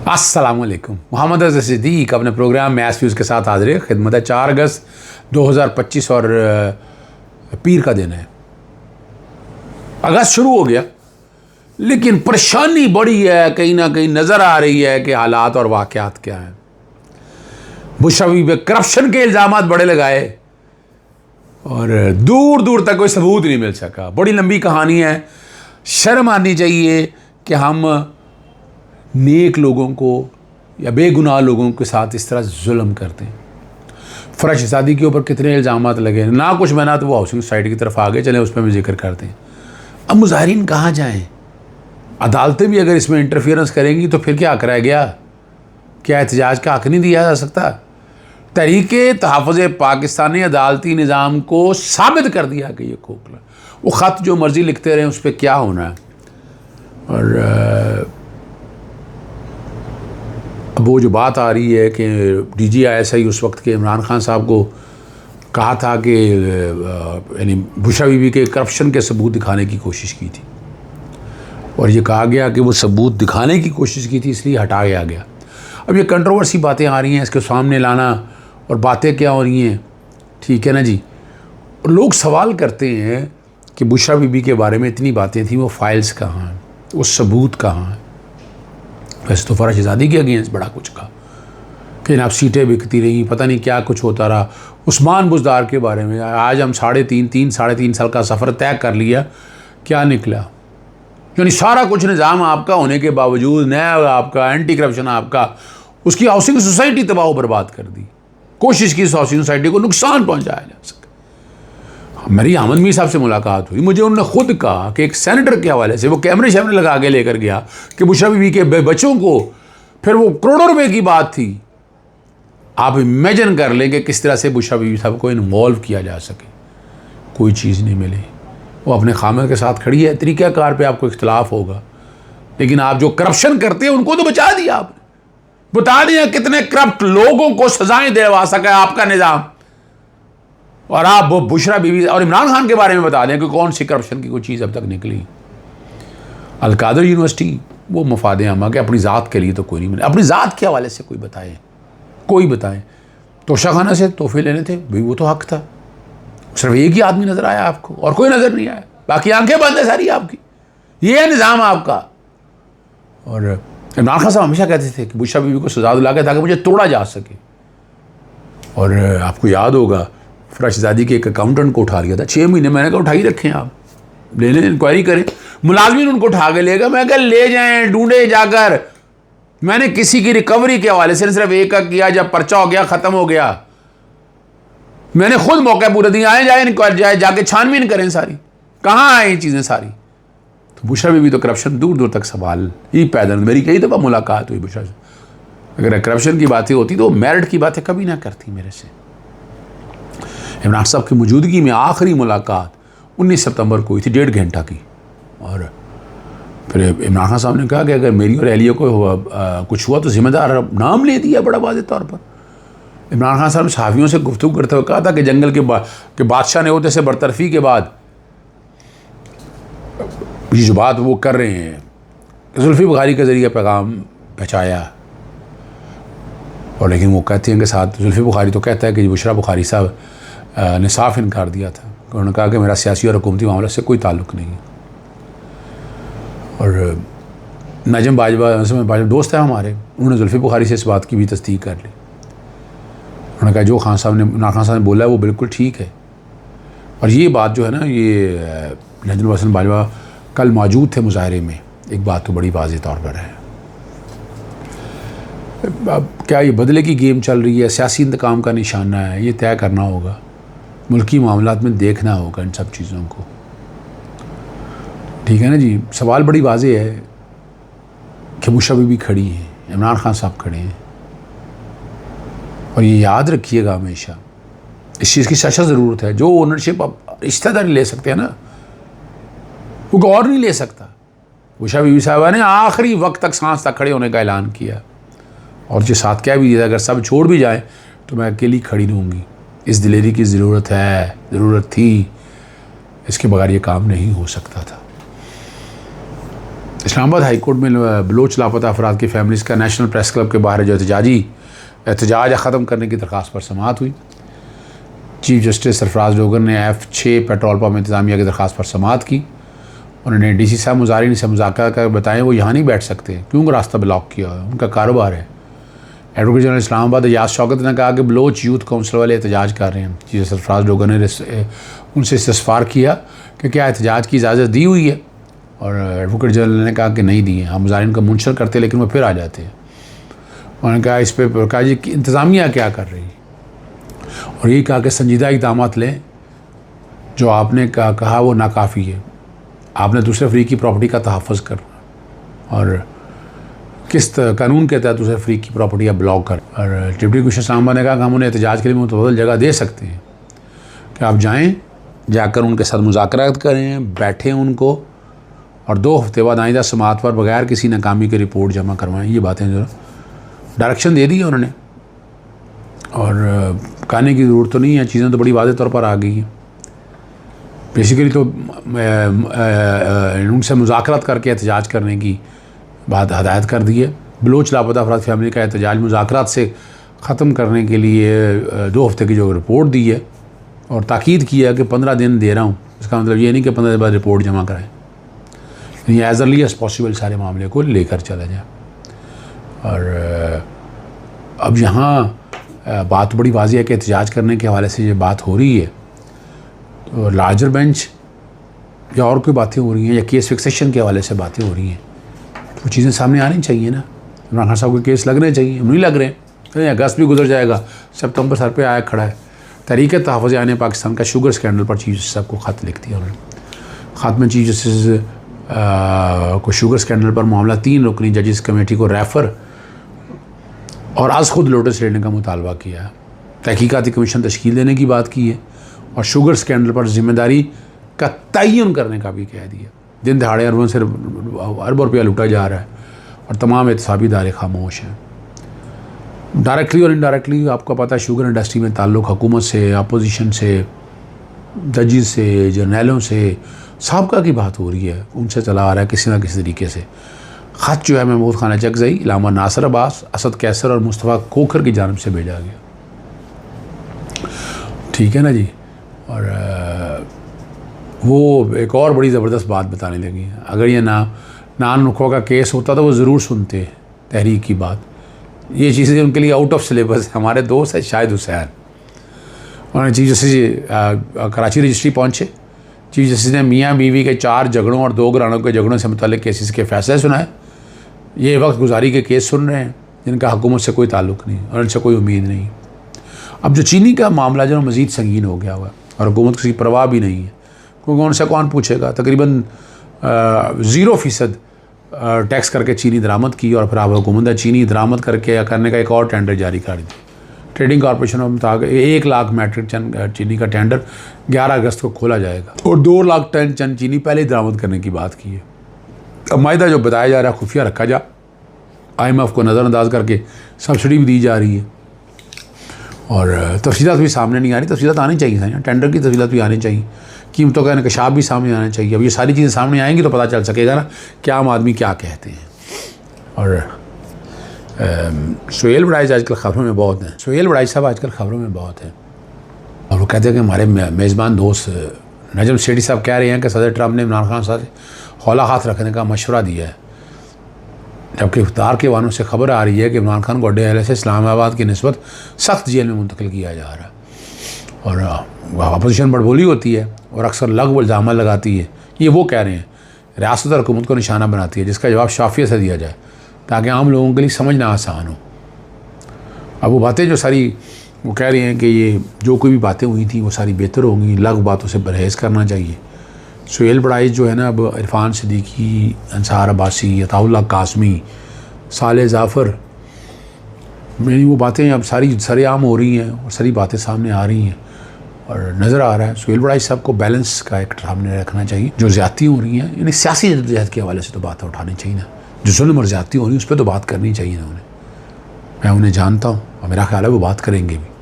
अस्सलामुअलैकुम। मोहम्मद अज़हर सिद्दीक अपने programme match views के साथ हाजिर है खिदमत है। 4 अगस्त 2025 और पीर का दिन है। अगस्त शुरू हो गया लेकिन परेशानी बड़ी है, कहीं ना कहीं नज़र आ रही है कि हालात और वाक़यात क्या हैं। बुशरा बीबी पे करप्शन के इल्ज़ाम बड़े लगाए और दूर दूर तक कोई सबूत नहीं मिल सका। बड़ी लंबी कहानी है। शर्म आनी चाहिए कि हम नेक लोगों को या बेगुनाह लोगों के साथ इस तरह जुल्म करते हैं। फ़रश शादी के ऊपर कितने इल्ज़ाम लगे, ना कुछ बना तो वो हाउसिंग सोसाइटी की तरफ आगे चले, उस पर भी जिक्र करते हैं। अब मुजाहिरीन कहाँ जाएँ? अदालतें भी अगर इसमें इंटरफेरेंस करेंगी तो फिर क्या हक़ रह गया? क्या एहतजाज का हक़ नहीं दिया जा सकता? तहरीके तहफ़्फ़ुज़ पाकिस्तान ने अदालती निज़ाम को साबित कर दिया कि ये खोखला। वो ख़त जो मर्ज़ी लिखते रहें, उस पर क्या होना है। और अब वो जो बात आ रही है कि DGISI उस वक्त के इमरान खान साहब को कहा था कि यानी बुशरा बीबी के करप्शन के सबूत दिखाने की कोशिश की थी और ये कहा गया कि वो सबूत दिखाने की कोशिश की थी इसलिए हटाया गया। अब ये कंट्रोवर्सी बातें आ रही हैं, इसके सामने लाना और बातें क्या हो रही हैं, ठीक है ना जी। और लोग सवाल करते हैं कि बुशरा बीबी के बारे में इतनी बातें थी, वो फाइल्स कहाँ हैं, वो सबूत कहाँ हैं। वैसे तो फ़रश शादी के अगेंस्ट बड़ा कुछ कहा कि आप सीटें बिकती रही, पता नहीं क्या कुछ होता रहा। उस्मान बुज़दार के बारे में आज हम साढ़े तीन साल का सफ़र तय कर लिया, क्या निकला? यानी सारा कुछ निज़ाम आपका होने के बावजूद, नया आपका एंटी करप्शन आपका, उसकी हाउसिंग सोसाइटी तबाह बर्बाद कर दी। कोशिश की इस हाउसिंग सोसाइटी को नुकसान पहुँचाया जा सके। मेरी अहमद मीर साहब से मुलाकात हुई, मुझे उन्होंने खुद कहा कि एक सेनेटर के हवाले से वो कैमरे शैमरे लगा के लेकर गया कि बुशरा बीबी के बच्चों को, फिर वो करोड़ों रुपए की बात थी। आप इमेजिन कर लें कि किस तरह से बुशरा बीबी साहब को इन्वॉल्व किया जा सके। कोई चीज़ नहीं मिली। वो अपने खामद के साथ खड़ी है। तरीक़ाकार पे आपको इख्तलाफ होगा, लेकिन आप जो करप्शन करते हैं उनको तो बचा दिया आपने। बता दिया कितने करप्ट लोगों को सजाएं दिलवा सका आपका निज़ाम। और आप वो बुशरा बीबी और इमरान खान के बारे में बता दें कि कौन सी करप्शन की कोई चीज़ अब तक निकली। अल-कादर यूनिवर्सिटी वो मफाद आमा के अपनी ज़ात के लिए तो कोई नहीं मिले। अपनी ज़ात के हवाले से कोई बताए। तोशाखाना से तोहफे लेने थे भाई, वो तो हक था। सिर्फ एक ही आदमी नज़र आया आपको और कोई नज़र नहीं आया, बाकी आंखें बंद है सारी आपकी। ये है निज़ाम आपका। और इमरान खान साहब हमेशा कहते थे कि बुशरा बीबी को सजा दिला के ताकि मुझे तोड़ा जा सके। और आपको याद होगा फ़रश शादी के एक अकाउंटेंट को उठा लिया था 6 महीने। मैंने कहा उठाई रखें, आप ले लें, इंक्वायरी करें। मुलाजमीन उनको उठा के लेगा। मैं कहा ले जाएं, ढूंढे जाकर। मैंने किसी की रिकवरी के हवाले से सिर्फ एक का किया, जब पर्चा हो गया ख़त्म हो गया। मैंने खुद मौका पूरा दिया, आए जाए इंक्वायरी जाए, जाके छानबीन करें सारी, कहाँ आए ये चीज़ें सारी। तो बुशरा बीबी तो करप्शन दूर दूर तक सवाल ही पैदा। मेरी कई दफ़ा मुलाकात हुई बुशरा से। अगर करप्शन की बातें होती तो मेरिट की बातें कभी ना करती मेरे से। इमरान साहब की मौजूदगी में आखिरी मुलाकात 19 सितंबर को हुई थी, 1.5 घंटा की। और फिर इमरान खान साहब ने कहा कि अगर मेरी और एलिया को कुछ हुआ तो जिम्मेदार नाम ले दिया बड़ा वाज़ेह तौर पर। इमरान खान साहब ने सहाफ़ियों से गुफ्तगू करते हुए कहा था कि जंगल के बादशाह ने होते से बरतरफ़ी के बाद ये जो बात वो कर रहे हैं, जुल्फ़ी बुखारी के ज़रिए पैगाम पहुँचाया। और लेकिन वो कहते हैं कि साथ जुल्फ़ी बुखारी तो कहता है कि बुशरा बुखारी साहब ने साफ इनकार दिया था। उन्होंने कहा कि मेरा सियासी और हुकूमती मामला से कोई ताल्लुक़ नहीं। और नजम बाजवा दोस्त है हमारे, उन्होंने जुल्फ़ी बुखारी से इस बात की भी तस्दीक कर ली। उन्होंने कहा जो खान साहब ने बोला है वो बिल्कुल ठीक है। और ये बात जो है ना, ये नजम बाजवा कल मौजूद थे मुजाहरे में, एक बात तो बड़ी वाज़ेह तौर पर है। अब क्या ये बदले की गेम चल रही है, सियासी इंतकाम का निशाना है, ये तय करना होगा। मुल्की मामलात में देखना होगा इन सब चीज़ों को, ठीक है ना जी। सवाल बड़ी वाज़ेह है कि बुशरा बीबी खड़ी हैं, इमरान खान साहब खड़े हैं। और ये याद रखिएगा हमेशा, इस चीज़ की सख्त ज़रूरत है। जो ओनरशिप अब रिश्तेदार ले सकते हैं ना, वो गौर नहीं ले सकता। बुशरा बीबी साहबा ने आखिरी वक्त तक सांस तक खड़े होने का ऐलान किया और जो साथ क्या भी दिया, अगर सब छोड़ भी जाए तो मैं अकेली खड़ी रहूँगी। इस दिलेरी की ज़रूरत है, ज़रूरत थी, इसके बगैर ये काम नहीं हो सकता था। इस्लामाबाद हाई कोर्ट में बलोच लापता अफराद की फैमिलीज़ का नेशनल प्रेस क्लब के बाहर जो एहतजाज ख़त्म करने की दरख्वास्त पर समाअत हुई। चीफ जस्टिस सरफराज लोगर ने F6 पेट्रोल पंप इंतज़ामिया की दरख्वास्त पर समाअत की। उन्होंने DC साहब मुजारिन से मुज़ाकरा कर बताएं वो यहाँ नहीं बैठ सकते, क्यों रास्ता ब्लॉक किया है, उनका कारोबार है। एडवोकेट जनरल इस्लामाबाद एजाज शौकत ने कहा कि बलोच यूथ काउंसिल वाले एहतजाज कर रहे हैं। चीफ सरफराज लोगर ने उनसे इस्तफसार किया कि क्या एहतजाज की इजाज़त दी हुई है, और एडवोकेट जनरल ने कहा कि नहीं दी है। हम मुजारिन को मुंशर करते लेकिन वो फिर आ जाते हैं। उन्होंने कहा इस पर कहा जी इंतज़ामिया क्या कर रही है, और ये कहा कि संजीदा इक़दाम लें, जो आपने कहा वो नाकाफ़ी है। आपने दूसरे फरीक की प्रॉपर्टी का तहफ़्फ़ुज़ करना, और किस कानून के तहत दूसरे फरीक की प्रॉपर्टी आप ब्लॉक कर। और डिप्टी कमिश्नर इस्लामाबाद ने कहा कि हम उन्हें एहतजाज के लिए मुतबदल जगह दे सकते हैं कि आप जाएँ, जाकर उनके साथ मुज़ाकरात करें, बैठें उनको, और 2 हफ्ते बाद आइंदा समाअत पर बगैर किसी नाकामी की रिपोर्ट जमा करवाएं। ये बातें जो डायरेक्शन दे दी है उन्होंने, और कहने की ज़रूरत तो नहीं है, चीज़ें तो बड़ी वाज़ेह तौर पर आ गई हैं। बेसिकली तो उनसे मुज़ाकरात करके एहतजाज करने की बात हदायत कर दी है। बलोच लापता अफराद फैमिली का एहतजाज मुज़ाकरात से ख़त्म करने के लिए 2 हफ्ते की जो रिपोर्ट दी है, और ताकीद किया कि 15 दिन दे रहा हूँ। इसका मतलब ये नहीं कि 15 दिन बाद रिपोर्ट जमा कराएँ, यानी एज़ अर्ली एज़ पॉसिबल सारे मामले को लेकर चला जाए। और अब यहाँ बात बड़ी वाज़ेह है कि एहतजाज करने के हवाले से ये बात हो रही है, तो लार्जर बेंच या और कोई बातें हो रही हैं, या केस फिक्सेशन के हवाले से बातें हो रही हैं, तो चीज़ें सामने आनी चाहिए ना। इमरान खान साहब के केस लगने चाहिए, नहीं लग रहे हैं। अगस्त भी गुजर जाएगा, सितंबर सर पे आया खड़ा है। तहरीक तहफ़्फ़ुज़ आने पाकिस्तान का शुगर स्कैंडल पर चीफ जस्टिस साहब को ख़त लिख दिया उन्होंने। ख़त में चीफ जस्टिस को शुगर स्कैंडल पर मामला 3 रुकनी जजिस कमेटी को रेफ़र और आज खुद नोटिस लेने का मुतालबा किया है। तहकीकाती कमीशन तश्कील देने की बात की है, और शुगर स्कैंडल पर ज़िम्मेदारी का तयन करने का भी कह दिया। दिन दहाड़े अरबों से अरबों रुपया लुटा जा रहा है, और तमाम एहतसाबी इदारे खामोश हैं। डायरेक्टली और इनडायरेक्टली आपको पता है शुगर इंडस्ट्री में ताल्लुक़ हुकूमत से, अपोजिशन से, जजिस से, जर्नैलों से, साबका की बात हो रही है, उनसे चला आ रहा है किसी ना किसी तरीके से। ख़त जो है महमूद खान चकज़ई, इलामा नासिर अब्बास, असद कैसर और मुस्तफ़ा खोखर की जानिब से भेजा गया। ठीक है ना जी। और वो एक और बड़ी ज़बरदस्त बात बताने लगी, अगर ये नान नुखवा का केस होता तो वो ज़रूर सुनते तहरीक की बात। ये चीज़ें उनके लिए आउट ऑफ सिलेबस है। हमारे दोस्त है शाहिद हुसैन, उन्होंने चीफ जस्टिस कराची रजिस्ट्री पहुँचे। चीफ जस्टिस ने मियाँ बीवी के 4 झगड़ों और 2 घरानों के झगड़ों से मुतल्लिक़ केसेस के फ़ैसले सुनाए। ये वक्त गुजारी के केस सुन रहे हैं जिनका हुकूमत से कोई ताल्लुक़ नहीं और इनसे कोई उम्मीद नहीं। अब जो चीनी का मामला जो मज़ीद संगीन हो गया हुआ, और हुकूमत की परवाह भी नहीं है, क्योंकि उनसे कौन पूछेगा। तकरीबन 0% टैक्स करके चीनी दरामद की, और फिर अब हुकूमत ने चीनी दरामद करने का एक और टेंडर जारी कर दिया। ट्रेडिंग कॉरपोरेशन के मुताबिक 1 लाख मैट्रिक टन चीनी का टेंडर 11 अगस्त को खोला जाएगा, और 2 लाख टन चीनी पहले ही दरामद करने की बात की है। अब मायदा जो बताया जा रहा है खुफिया रखा जा, IMF को नज़रअंदाज करके सब्सिडी भी दी जा रही है, और तफसीलात भी सामने नहीं आ रही। तफसीलात आनी चाहिए, टेंडर की तफसीलात भी आनी चाहिए, कीमतों का इंकशाफ भी सामने आना चाहिए। अब ये सारी चीज़ें सामने आएंगी तो पता चल सकेगा ना कि आम आदमी क्या कहते हैं। और सुहेल बड़ाइच आजकल ख़बरों में बहुत हैं। सुहेल बड़ाइच साहब आजकल ख़बरों में बहुत हैं, और वो कहते हैं कि हमारे मेज़बान दोस्त नजम सेठी साहब कह रहे हैं कि सदर ट्रंप ने इमरान खान साहब से हौला हाथ रखने का मशवरा दिया है, जबकि इफ्तार के वानों से खबर आ रही है कि इमरान खान को अड्डे से इस्लामाबाद की निस्बत सख्त जेल में मुंतकिल किया जा रहा है। और अपोजिशन बड़बोली होती है और अक्सर लग इल्ज़ाम लगाती है। ये वो कह रहे हैं रियासत और हुकूमत को निशाना बनाती है, जिसका जवाब शाफियत से दिया जाए ताकि आम लोगों के लिए समझना आसान हो। अब वो बातें जो सारी वो कह रहे हैं कि ये जो कोई भी बातें हुई थी वो सारी बेहतर होंगी, लग बातों से परहेज़ करना चाहिए। सुहेल बड़ाइच जो है ना, अब इरफान सिद्दीकी, अंसार अब्बासी, अताउल्लाह कासमी, साले जाफ़र, मेरी वो बातें अब सारी सरेआम हो रही हैं और सारी बातें सामने आ रही हैं, और नज़र आ रहा है सुहेल बड़ाइच साहब को बैलेंस का एक सामने रखना चाहिए। जो ज़्यादती हो रही हैं, यानी सियासी जद्दोजहद के हवाले से तो बात उठानी चाहिए ना, जो जुल्म और ज़्यादती हो रही है उस पर तो बात करनी चाहिए ना उन्हें। मैं उन्हें जानता हूँ और मेरा ख्याल है वो बात करेंगे भी।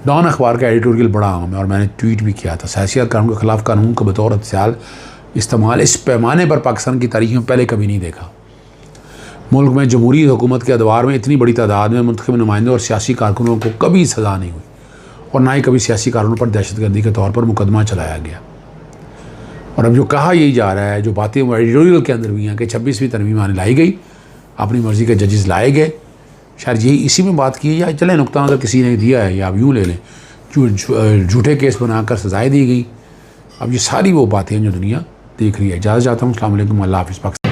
डॉन अखबार का एडिटोरियल बड़ा आम है, और मैंने ट्वीट भी किया था, सियासी कानून के ख़िलाफ़ कानून को बतौर अतियाल इस्तेमाल इस पैमाने पर पाकिस्तान की तारीख में पहले कभी नहीं देखा। मुल्क में जमहूरी हुकूमत के अदवार में इतनी बड़ी तादाद में मुंतखब नुमाइंदों और सियासी कारकुनों को कभी सज़ा नहीं हुई और ना ही कभी सियासी कारकुनों पर दहशतगर्दी के तौर पर मुकदमा चलाया गया। और अब जो कहा यही जा रहा है, जो बातें एडिटोरियल के अंदर भी हैं कि 26वीं तरमीम आने लाई गई, अपनी मर्ज़ी के जजेस लाए गए, शायद यही इसी में बात की है। या चलें नुक्ता अगर किसी ने दिया है या आप यूँ ले लें, झूठे केस बनाकर सजाएँ दी गई। अब ये सारी वो बातें हैं जो दुनिया देख रही है। इजाज़त चाहता हूँ। अस्सलाम वालेकुम, अल्लाह हाफ़िज़।